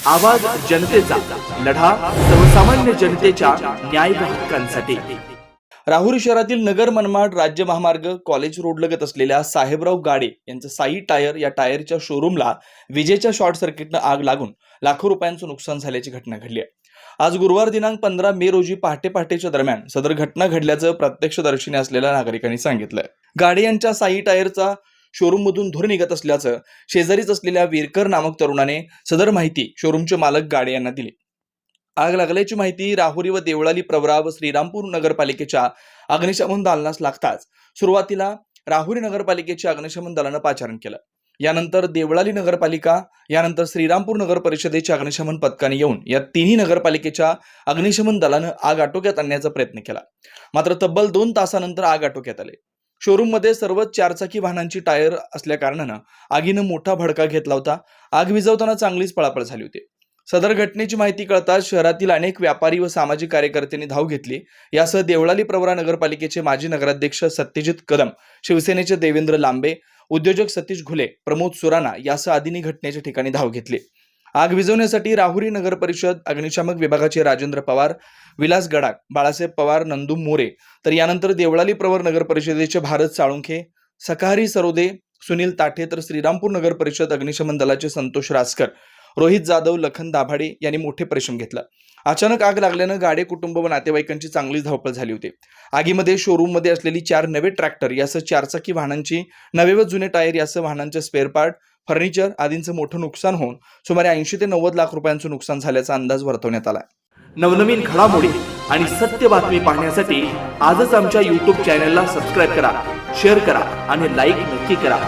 आवाज जनतेचा, लढा सर्वसामान्य जनतेच्या न्याय व हक्कांसाठी। राहुरी शहरातील नगर मनमाड राज्य महामार्ग कॉलेज रोड लगत असलेल्या साहेबराव गाडे यांचं साई टायर या टायरच्या शोरूमला विजेच्या शॉर्ट सर्किटनं आग लागून लाखो रुपयांचं नुकसान झाल्याची घटना घडली आहे। आज गुरुवार दिनांक 15 मे रोजी पहाटेच्या दरम्यान सदर घटना घडल्याचं प्रत्यक्षदर्शीने असलेल्या नागरिकांनी सांगितलं। गाडे यांच्या साई टायरचा शोरूम मधून धूर निघत असल्याचं शेजारीच असलेल्या वीरकर नामक तरुणाने सदर माहिती शोरूमचे मालक गाडे यांना दिली। आग लागल्याची माहिती राहुरी व देवळाली प्रवरा व श्रीरामपूर नगरपालिकेच्या अग्निशमन दलास लागताच सुरुवातीला राहुरी नगरपालिकेच्या अग्निशमन दलानं पाचारण केलं। यानंतर देवळाली नगरपालिका, यानंतर श्रीरामपूर नगर परिषदेच्या अग्निशमन पथकाने येऊन या तिन्ही नगरपालिकेच्या अग्निशमन दलानं आग आटोक्यात आणण्याचा प्रयत्न केला। मात्र तब्बल 2 तासानंतर आग आटोक्यात आली। शोरूम मध्ये सर्व 4 चाकी वाहनांची टायर असल्या कारणानं आगीनं मोठा भडका घेतला होता। आग विझवताना चांगलीच पळापळ झाली होती। सदर घटनेची माहिती कळताच शहरातील अनेक व्यापारी व सामाजिक कार्यकर्त्यांनी धाव घेतली। यासह देवळाली प्रवरा नगरपालिकेचे माजी नगराध्यक्ष सत्यजित कदम, शिवसेनेचे देवेंद्र लांबे, उद्योजक सतीश घुले, प्रमोद सुराणा यासह आदींनी घटनेच्या ठिकाणी धाव घेतली। आग विझवण्यासाठी राहुरी नगर परिषद अग्निशामक विभागाचे राजेंद्र पवार, विलास गडाख, बाळासाहेब पवार, नंदू मोरे, तर यानंतर देवळाली प्रवर नगर परिषदेचे भारत साळुंखे, सकाहरी सरोदे, सुनील ताठे, तर श्रीरामपूर नगर परिषद अग्निशमन दलाचे संतोष रासकर, रोहित जाधव, लखन दाभाडे यांनी मोठे परिश्रम घेतला। अचानक आग लागल्यानं गाडे कुटुंब व नातेवाईकांची चांगलीच धावपळ झाली होती। आगीमध्ये शोरूम मध्ये असलेली 4 नवे ट्रॅक्टर यासह 4 चाकी वाहनांची, नवे व जुने टायर यासह वाहनांचे स्पेअर पार्ट, फर्निचर आदींचं मोठं नुकसान होऊन सुमारे 80 ते 90 लाख रुपयांचं नुकसान झाल्याचा अंदाज वर्तवण्यात आला। नवनवीन घडामोडी आणि सत्य बातमी पाहण्यासाठी आजच आमच्या YouTube चॅनलला सबस्क्राइब करा, शेअर करा आणि लाईक नक्की करा।